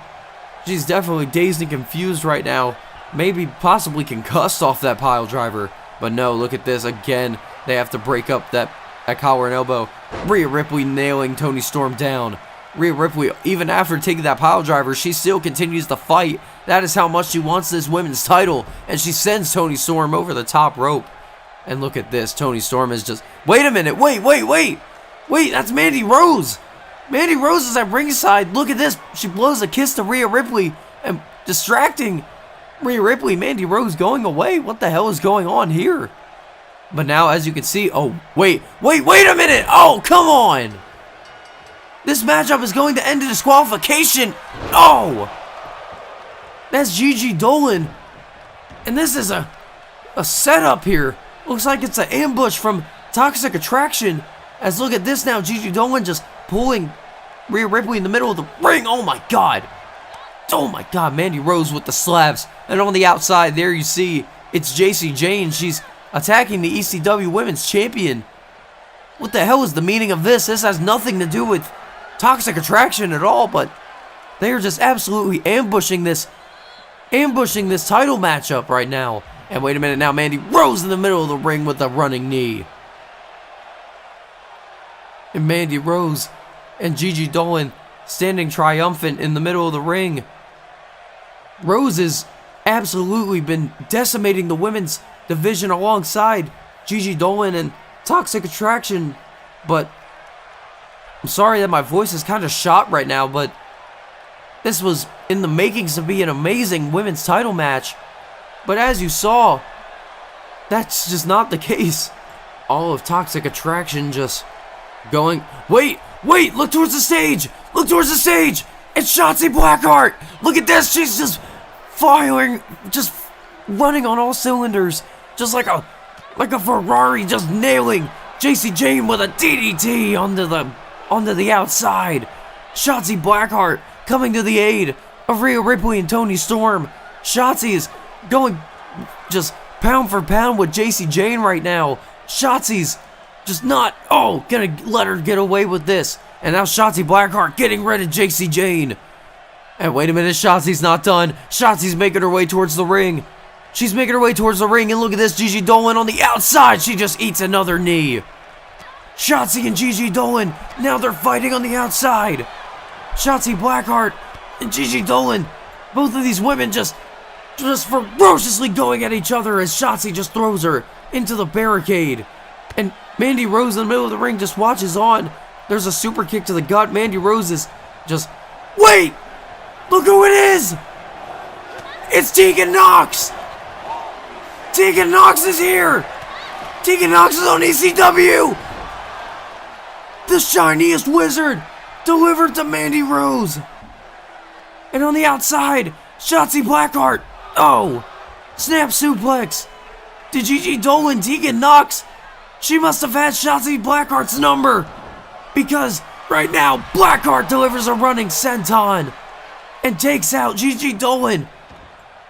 definitely dazed and confused right now. Maybe possibly concussed off that pile driver. But no, look at this. Again, they have to break up that collar and elbow. Rhea Ripley nailing Toni Storm down. Rhea Ripley, even after taking that pile driver, she still continues to fight. That is how much she wants this women's title. And she sends Toni Storm over the top rope. And look at this. Toni Storm is just... Wait a minute. Wait. Wait, that's Mandy Rose. Mandy Rose is at ringside. Look at this. She blows a kiss to Rhea Ripley and distracting Rhea Ripley. Mandy Rose going away. What the hell is going on here? But now, as you can see... Oh, wait a minute. Oh, come on. This matchup is going to end in disqualification. Oh. That's Gigi Dolan. And this is a setup here. Looks like it's an ambush from Toxic Attraction. As look at this now, Gigi Dolan just pulling Rhea Ripley in the middle of the ring. Oh my god. Oh my god, Mandy Rose with the slaps. And on the outside there you see it's JC Jane. She's attacking the ECW Women's Champion. What the hell is the meaning of this? This has nothing to do with Toxic Attraction at all, but they are just absolutely ambushing this title matchup right now. And wait a minute now, Mandy Rose in the middle of the ring with a running knee. And Mandy Rose and Gigi Dolan standing triumphant in the middle of the ring. Rose has absolutely been decimating the women's division alongside Gigi Dolan and Toxic Attraction. But I'm sorry that my voice is kind of shot right now, but this was in the makings to be an amazing women's title match. But as you saw, that's just not the case. All of Toxic Attraction just going... Wait, look towards the stage. Look towards the stage. It's Shotzi Blackheart. Look at this. She's just firing, just running on all cylinders. Just like a Ferrari, just nailing JC Jane with a DDT onto the outside. Shotzi Blackheart coming to the aid of Rhea Ripley and Toni Storm. Shotzi is going just pound for pound with JC Jane right now. Shotzi's just not, gonna let her get away with this. And now Shotzi Blackheart getting rid of JC Jane. And wait a minute, Shotzi's not done. Shotzi's making her way towards the ring. She's making her way towards the ring, and look at this, Gigi Dolan on the outside. She just eats another knee. Shotzi and Gigi Dolan, now they're fighting on the outside. Shotzi Blackheart and Gigi Dolan, both of these women just ferociously going at each other as Shotzi just throws her into the barricade. And Mandy Rose in the middle of the ring just watches on. There's a super kick to the gut. Mandy Rose is just... Wait! Look who it is! It's Tegan Nox! Tegan Nox is here! Tegan Nox is on ECW! The shiniest wizard delivered to Mandy Rose! And on the outside, Shotzi Blackheart! Oh! Snap suplex! To Gigi Dolan, Tegan Nox! She must have had Shotzi Blackheart's number! Because right now, Blackheart delivers a running senton and takes out Gigi Dolan.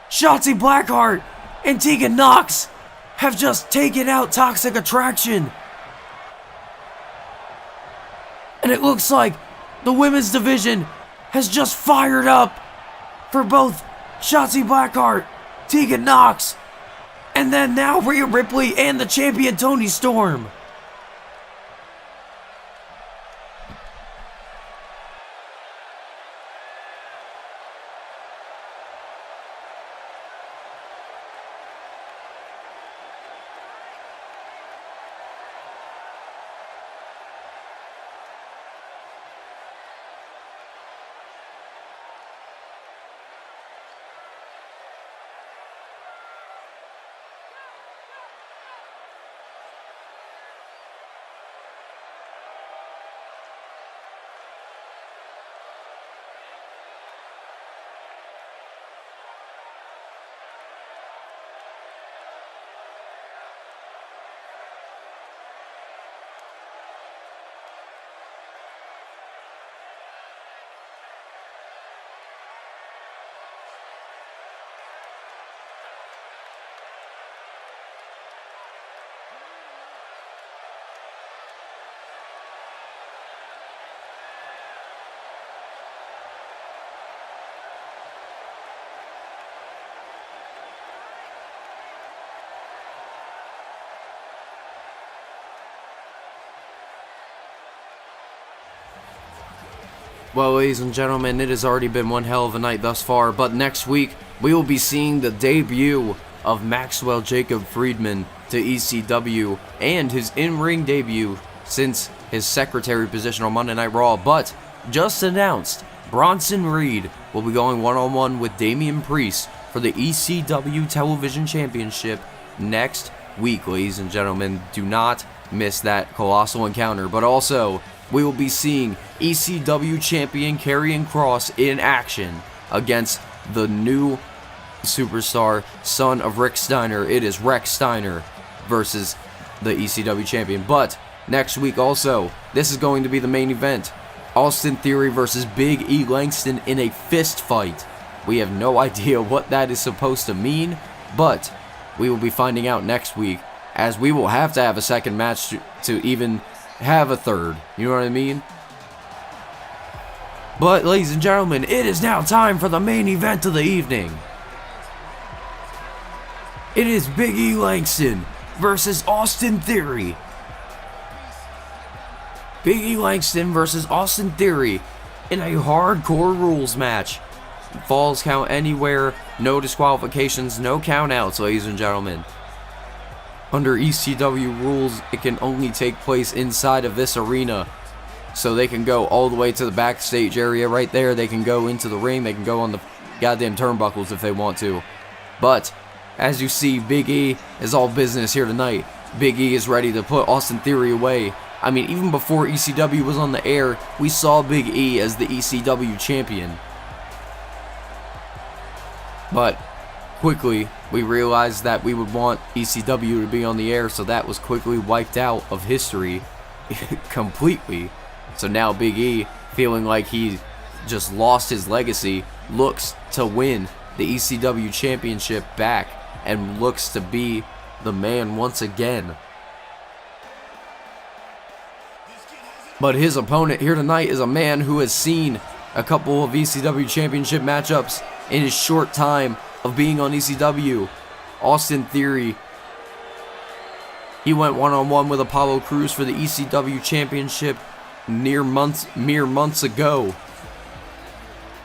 Shotzi Blackheart and Tegan Nox have just taken out Toxic Attraction. And it looks like the women's division has just fired up for both Shotzi Blackheart, Tegan Nox, and then now Rhea Ripley and the champion Toni Storm. Well, ladies and gentlemen, it has already been one hell of a night thus far, but next week we will be seeing the debut of Maxwell Jacob Friedman to ECW and his in-ring debut since his secretary position on Monday Night Raw. But just announced, Bronson Reed will be going one-on-one with Damian Priest for the ECW Television Championship next week, ladies and gentlemen. Do not miss that colossal encounter. But also, we will be seeing ECW champion Karrion Kross in action against the new superstar, son of Rick Steiner. It is Rex Steiner versus the ECW champion. But next week also, this is going to be the main event. Austin Theory versus Big E Langston in a fist fight. We have no idea what that is supposed to mean, but we will be finding out next week, as we will have to have a second match to even have a third. You know what I mean? But ladies and gentlemen, it is now time for the main event of the evening. It is Big E Langston versus Austin Theory. Big E Langston versus Austin Theory in a hardcore rules match. Falls count anywhere, no disqualifications, no count outs, ladies and gentlemen. Under ECW rules, it can only take place inside of this arena. So they can go all the way to the backstage area right there. They can go into the ring. They can go on the goddamn turnbuckles if they want to. But, as you see, Big E is all business here tonight. Big E is ready to put Austin Theory away. I mean, even before ECW was on the air, we saw Big E as the ECW champion. But quickly, we realized that we would want ECW to be on the air, so that was quickly wiped out of history completely. So now Big E, feeling like he just lost his legacy, looks to win the ECW championship back and looks to be the man once again. But his opponent here tonight is a man who has seen a couple of ECW championship matchups in his short time of being on ECW. Austin Theory. He went one-on-one with Apollo Crews for the ECW championship mere months ago.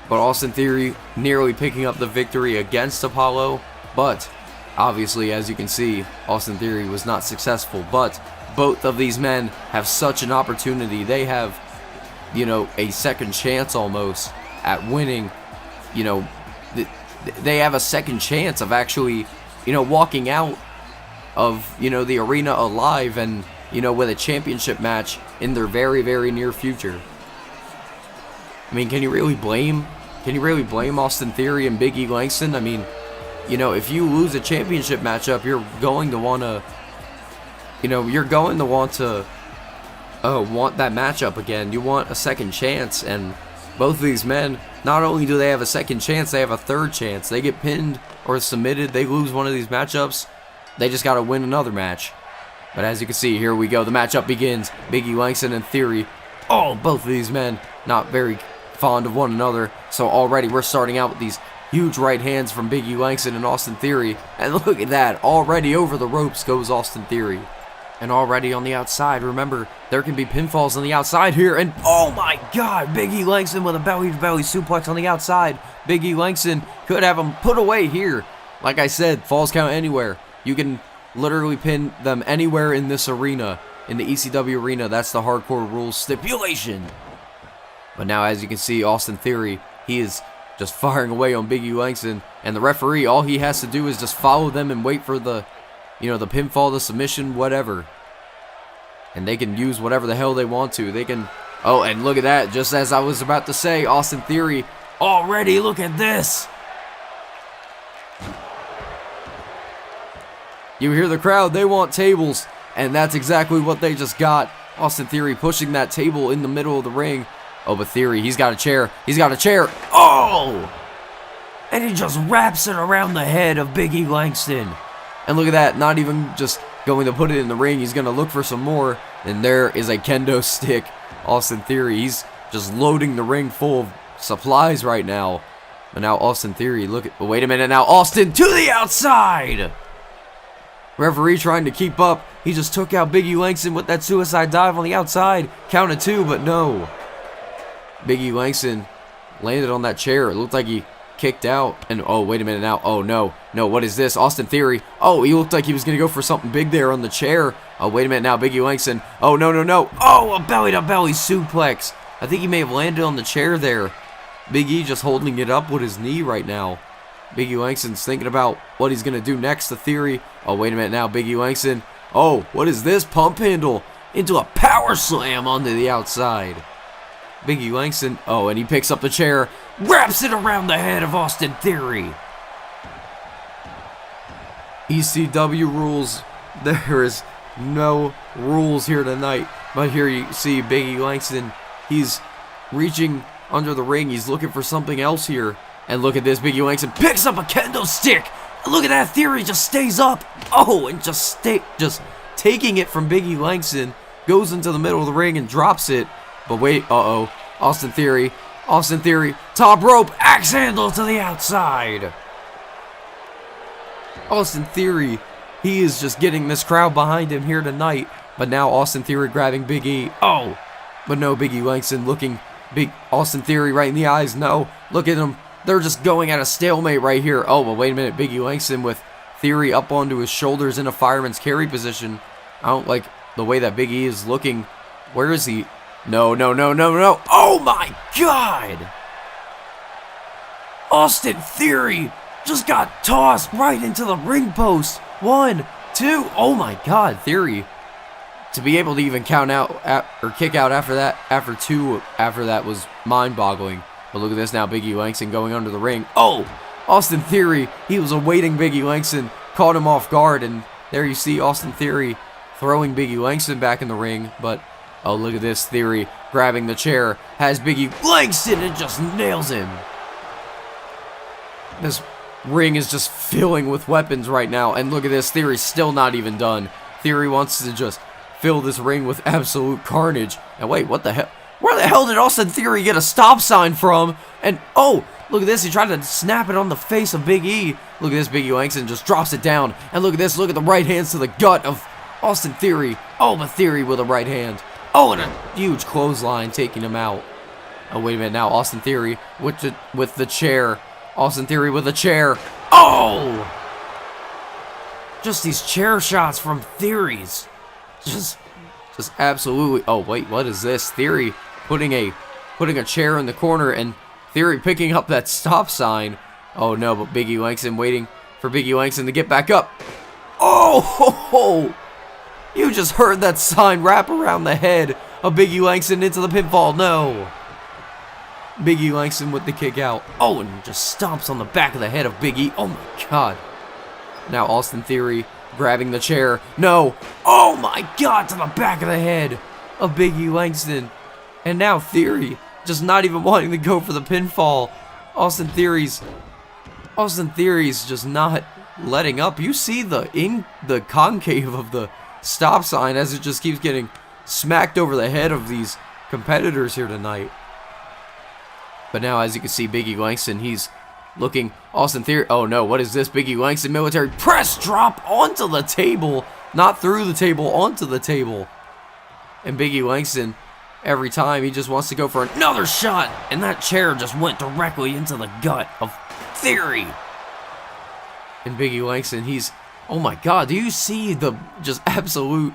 But Austin Theory nearly picking up the victory against Apollo. But obviously, as you can see, Austin Theory was not successful. But both of these men have such an opportunity. They have, you know, a second chance almost at winning. You know, they have a second chance of actually, you know, walking out of, you know, the arena alive and, you know, with a championship match in their very, very near future. I mean, can you really blame Austin Theory and Big E Langston? I mean, you know, if you lose a championship matchup, you're going to want to, you know, want that matchup again. You want a second chance, and both of these men, not only do they have a second chance, they have a third chance. They get pinned or submitted, they lose one of these matchups, they just got to win another match. But as you can see, here we go. The matchup begins. Big E Langston and Theory. Oh, both of these men not very fond of one another. So already we're starting out with these huge right hands from Big E Langston and Austin Theory. And look at that. Already over the ropes goes Austin Theory. And already on the outside, remember, there can be pinfalls on the outside here. And oh my God, Big E Langston with a belly-to-belly suplex on the outside. Big E Langston could have him put away here. Like I said, falls count anywhere. You can literally pin them anywhere in this arena, in the ECW arena. That's the hardcore rules stipulation. But now, as you can see, Austin Theory, he is just firing away on Big E Langston. And the referee, all he has to do is just follow them and wait for the, you know, the pinfall, the submission, whatever. And they can use whatever the hell they want to. They can... Oh, and look at that. Just as I was about to say, Austin Theory already, look at this. You hear the crowd, they want tables. And that's exactly what they just got. Austin Theory pushing that table in the middle of the ring. Oh, but Theory, he's got a chair. He's got a chair. Oh! And he just wraps it around the head of Big E Langston. And look at that, not even just going to put it in the ring. He's going to look for some more. And there is a kendo stick. Austin Theory, he's just loading the ring full of supplies right now. And now Austin Theory, look at... Wait a minute now. Austin to the outside! Referee trying to keep up. He just took out Big E Langston with that suicide dive on the outside. Counted two, but no. Big E Langston landed on that chair. It looked like he kicked out. And oh, wait a minute now. Oh, no. No, what is this? Austin Theory. Oh, he looked like he was going to go for something big there on the chair. Oh, wait a minute now. Big E Langston. Oh, no, no, no. Oh, a belly-to-belly suplex. I think he may have landed on the chair there. Big E just holding it up with his knee right now. Big E Langston's thinking about what he's going to do next to Theory. Oh, wait a minute now. Big E Langston. Oh, what is this? Pump handle into a power slam onto the outside. Big E Langston. Oh, and he picks up the chair. Wraps it around the head of Austin Theory. ECW rules. There is no rules here tonight. But here you see Big E Langston. He's reaching under the ring. He's looking for something else here. And look at this. Big E Langston picks up a kendo stick. And look at that. Theory just stays up. Oh, and just taking it from Big E Langston. Goes into the middle of the ring and drops it. But wait. Uh-oh. Austin Theory. Austin Theory. Top rope. Axe handle to the outside. Austin Theory. He is just getting this crowd behind him here tonight. But now Austin Theory grabbing Big E. Oh. But no, Big E Langston looking Big Austin Theory right in the eyes. No. Look at him. They're just going at a stalemate right here. Oh, but wait a minute. Big E Langston with Theory up onto his shoulders in a fireman's carry position. I don't like the way that Big E is looking. Where is he? No, no, no, no, no. Oh, my God. Austin Theory just got tossed right into the ring post. 1, 2. Oh, my God. Theory. To be able to even count out or kick out after that, after that was mind-boggling. But look at this now, Big E Langston going under the ring. Oh, Austin Theory, he was awaiting Big E Langston, caught him off guard, and there you see Austin Theory throwing Big E Langston back in the ring. But, oh, look at this, Theory grabbing the chair, has Big E Langston and just nails him. This ring is just filling with weapons right now, and look at this, Theory's still not even done. Theory wants to just fill this ring with absolute carnage. And wait, what the hell? Where the hell did Austin Theory get a stop sign from? And, oh, look at this. He tried to snap it on the face of Big E. Look at this. Big E Langston just drops it down. And look at this. Look at the right hands to the gut of Austin Theory. Oh, but Theory with a right hand. Oh, and a huge clothesline taking him out. Oh, wait a minute now. Austin Theory with the chair. Austin Theory with a chair. Oh! Just these chair shots from Theories. Just Just absolutely. Oh, wait, what is this? Theory putting a chair in the corner, and Theory picking up that stop sign. Oh, no, but Big E Langston waiting for Big E Langston to get back up. Oh, ho, ho. You just heard that sign wrap around the head of Big E Langston into the pinfall. No. Big E Langston with the kick out. Oh, and just stomps on the back of the head of Big E. Oh, my God. Now Austin Theory grabbing the chair. No. Oh, my God, to the back of the head of Big E Langston. And now Theory just not even wanting to go for the pinfall. Austin Theory's just not letting up. You see the concave of the stop sign as it just keeps getting smacked over the head of these competitors here tonight. But now, as you can see, Big E Langston, he's looking. Austin Theory. Oh no, what is this? Big E Langston military press drop onto the table. Not through the table, onto the table. And Big E Langston, every time, he just wants to go for another shot. And that chair just went directly into the gut of Theory. And Big E Langston, he's, oh my God, do you see the just absolute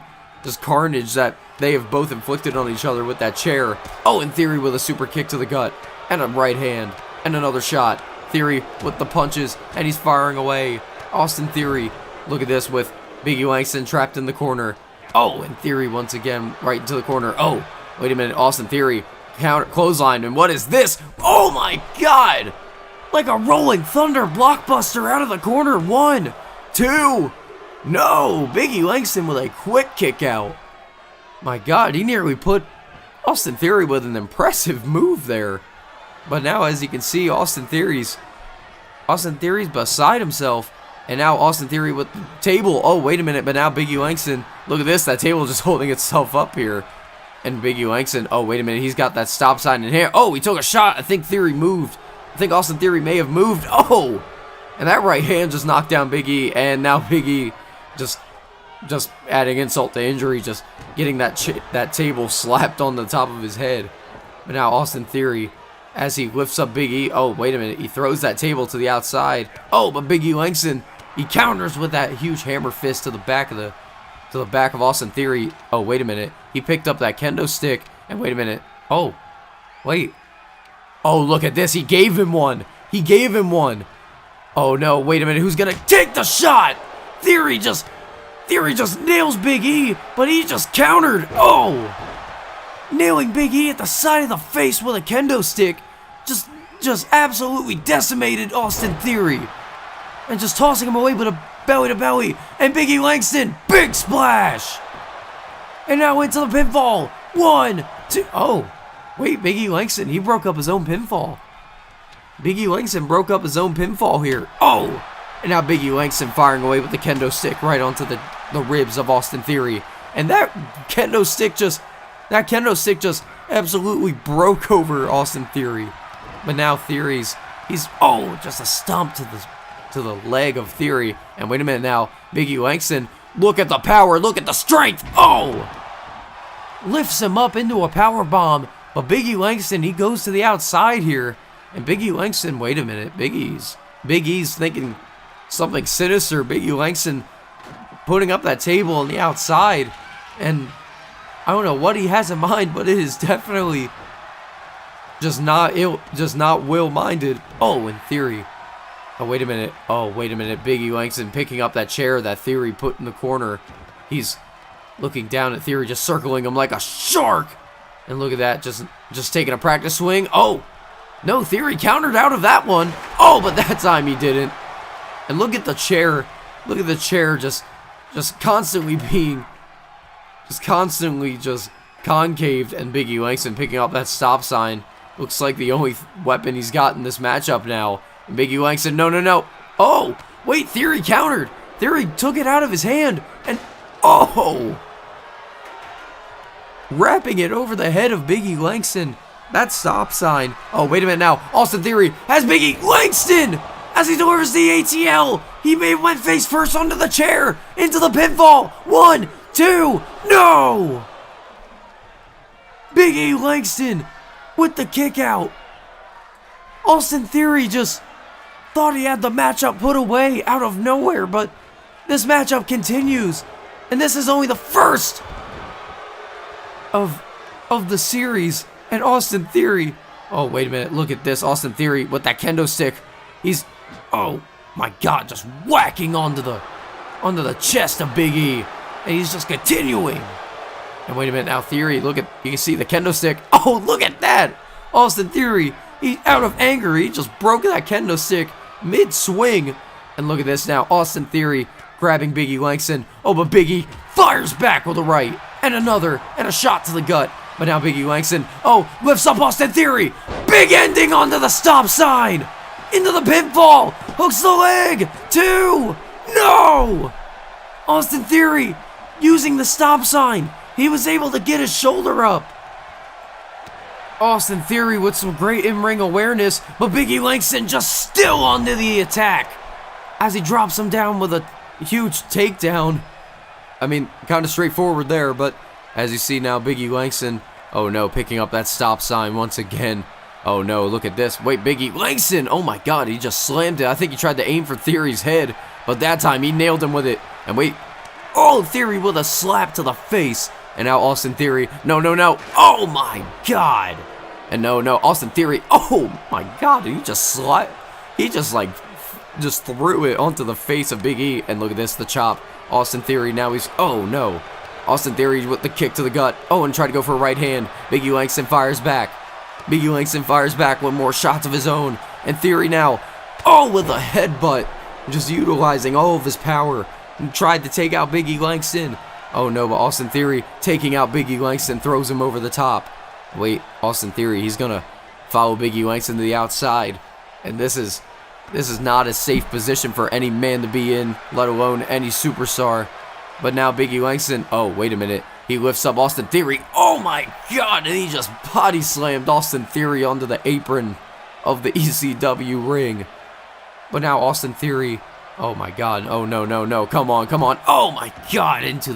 carnage that they have both inflicted on each other with that chair? Oh, and Theory with a super kick to the gut, and a right hand, and another shot. Theory with the punches, and he's firing away. Austin Theory, look at this with Big E Langston trapped in the corner. Oh, and Theory once again right into the corner. Oh, wait a minute, Austin Theory, counter clothesline, and what is this? Oh my God! Like a rolling thunder blockbuster out of the corner. 1, 2, no! Big E Langston with a quick kick out. My God, he nearly put Austin Theory with an impressive move there. But now, as you can see, Austin Theory's beside himself. And now Austin Theory with the table. Oh, wait a minute, but now Big E Langston, look at this, that table just holding itself up here. And Big E Langston, oh, wait a minute, he's got that stop sign in here. Oh, he took a shot. I think Theory moved. I think Austin Theory may have moved. Oh! And that right hand just knocked down Big E. And now Big E just adding insult to injury, just getting that table slapped on the top of his head. But now Austin Theory, as he lifts up Big E. Oh, wait a minute. He throws that table to the outside. Oh, but Big E Langston, he counters with that huge hammer fist to the back of Austin Theory. Oh, wait a minute. He picked up that kendo stick. And wait a minute. Oh, wait. Oh, look at this. He gave him one. He gave him one. Oh, no. Wait a minute. Who's going to take the shot? Theory just nails Big E, but he just countered. Oh, nailing Big E at the side of the face with a kendo stick. Just absolutely decimated Austin Theory. And just tossing him away with a belly to belly. And Big E Langston, big splash. And now into the pinfall. 1, 2. Oh, wait, Big E Langston, he broke up his own pinfall. Big E Langston broke up his own pinfall here. Oh, and now Big E Langston firing away with the kendo stick right onto the ribs of Austin Theory. And that kendo stick just absolutely broke over Austin Theory. But now Theory's, just a stomp to the leg of Theory. And wait a minute now, Big E Langston, look at the power, look at the strength. Oh! Lifts him up into a power bomb. But Big E Langston, he goes to the outside here. And Big E Langston, wait a minute, Big E's thinking something sinister. Big E Langston putting up that table on the outside. And I don't know what he has in mind, but it is definitely just not will-minded. Oh, in Theory. Oh, wait a minute. Big E Langston picking up that chair that Theory put in the corner. He's looking down at Theory, just circling him like a shark. And look at that, just taking a practice swing. Oh, no, Theory countered out of that one. Oh, but that time he didn't. And look at the chair. Look at the chair just constantly being concaved, and Big E Langston picking up that stop sign. Looks like the only weapon he's got in this matchup now. And Big E Langston, no. Oh, wait, Theory countered. Theory took it out of his hand, and oh! Wrapping it over the head of Big E Langston. That stop sign. Oh, wait a minute now. Austin Theory has Big E Langston as he delivers the ATL. He went face first onto the chair, into the pinfall. 1, 2, no! Big E Langston with the kick out. Austin Theory just thought he had the matchup put away out of nowhere, but this matchup continues. And this is only the first of the series. And Austin Theory, oh, wait a minute, look at this. Austin Theory with that kendo stick. He's, oh my God, just whacking onto the chest of Big E. And he's just continuing. And wait a minute now, Theory, look at, you can see the kendo stick. Oh, look at that. Austin Theory, he, out of anger, he just broke that kendo stick mid-swing. And look at this now, Austin Theory grabbing Big E Langston. Oh, but Big E fires back with a right. And another, and a shot to the gut. But now Big E Langston, oh, lifts up Austin Theory. Big ending onto the stop sign. Into the pinfall. Hooks the leg. 2. No! Austin Theory using the stop sign. He was able to get his shoulder up. Austin Theory with some great in-ring awareness, but Big E Langston just still onto the attack as he drops him down with a huge takedown. I mean, kind of straightforward there, but as you see now, Big E Langston, oh no, picking up that stop sign once again. Oh no, look at this. Wait, Big E Langston, oh my God, he just slammed it. I think he tried to aim for Theory's head, but that time he nailed him with it. And wait, oh, Theory with a slap to the face. And now Austin Theory, no, oh my God. And no, Austin Theory, oh my God, he just threw it onto the face of Big E. And look at this, the chop. Austin Theory, now he's, oh no. Austin Theory with the kick to the gut. Oh, and tried to go for a right hand. Big E Langston fires back. Big E Langston fires back with more shots of his own. And Theory now, oh, with a headbutt. Just utilizing all of his power. And tried to take out Big E Langston. Oh no, but Austin Theory taking out Big E Langston, throws him over the top. Wait, Austin Theory, he's gonna follow Big E Langston to the outside. And this is not a safe position for any man to be in, let alone any superstar. But now Big E Langston, oh, wait a minute. He lifts up Austin Theory. Oh my God, and he just body slammed Austin Theory onto the apron of the ECW ring. But now Austin Theory, oh my God, oh no, come on. Oh my God, into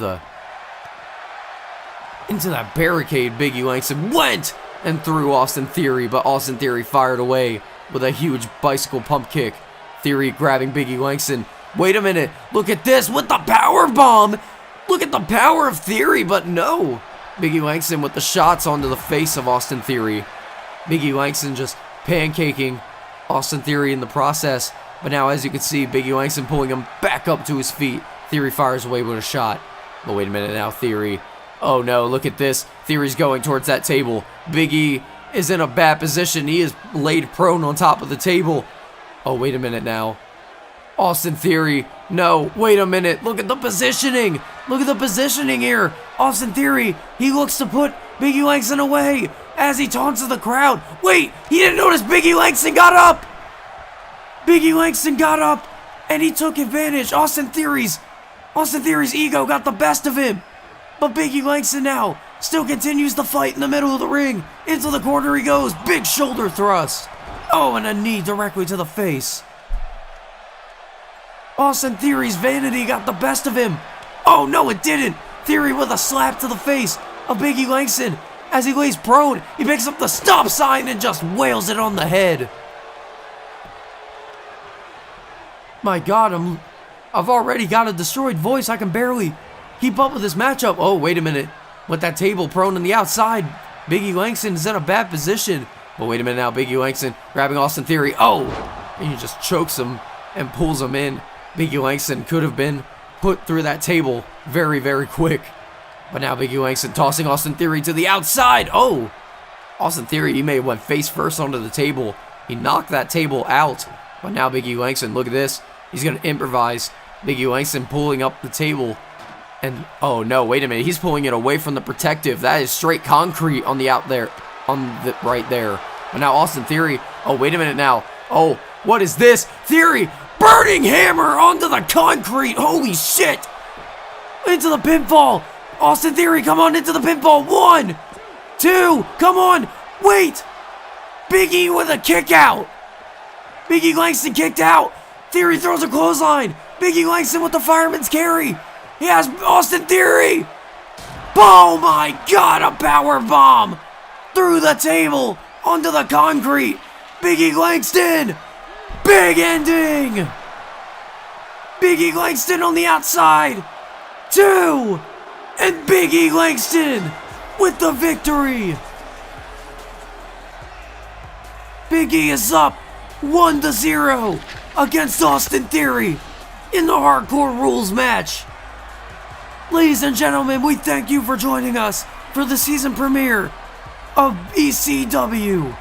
that barricade, Big E Langston went and threw Austin Theory, but Austin Theory fired away with a huge bicycle pump kick. Theory grabbing Big E Langston. Wait a minute, look at this with the power bomb. Look at the power of Theory, but no. Big E Langston with the shots onto the face of Austin Theory. Big E Langston just pancaking Austin Theory in the process. But now, as you can see, Big E Langston pulling him back up to his feet. Theory fires away with a shot. But wait a minute now, Theory. Oh no, look at this. Theory's going towards that table. Big E is in a bad position. He is laid prone on top of the table. Oh, wait a minute now. Austin Theory. No, wait a minute. Look at the positioning. Look at the positioning here. Austin Theory, he looks to put Big E Langston away as he taunts the crowd. Wait, he didn't notice Big E Langston got up. Big E Langston got up and he took advantage. Austin Theory's ego got the best of him. But Big E Langston now still continues the fight in the middle of the ring. Into the corner he goes. Big shoulder thrust. Oh, and a knee directly to the face. Austin Theory's vanity got the best of him. Oh, no, it didn't. Theory with a slap to the face of Big E Langston. As he lays prone, he picks up the stop sign and just wails it on the head. My God, I've already got a destroyed voice. I can barely keep up with this matchup. Oh, wait a minute. With that table prone on the outside, Big E Langston is in a bad position. But wait a minute now, Big E Langston grabbing Austin Theory. Oh, and he just chokes him and pulls him in. Big E Langston could have been put through that table very, very quick. But now Big E Langston tossing Austin Theory to the outside. Oh, Austin Theory, he may have went face first onto the table. He knocked that table out. But now Big E Langston, look at this. He's going to improvise. Big E Langston pulling up the table. And, oh no, wait a minute. He's pulling it away from the protective. That is straight concrete on the out there. Right there. But now Austin Theory. Oh, wait a minute now. Oh, what is this? Theory, burning hammer onto the concrete. Holy shit. Into the pinfall. Austin Theory, come on into the pinfall. 1, 2, come on. Wait. Big E with a kick out. Big E Langston kicked out. Theory throws a clothesline. Big E Langston with the fireman's carry. He has Austin Theory. Oh my God, a power bomb through the table onto the concrete. Big E Langston. Big ending. Big E Langston on the outside. 2. And Big E Langston with the victory. Big E is up 1-0 against Austin Theory in the Hardcore Rules match. Ladies and gentlemen, we thank you for joining us for the season premiere of ECW.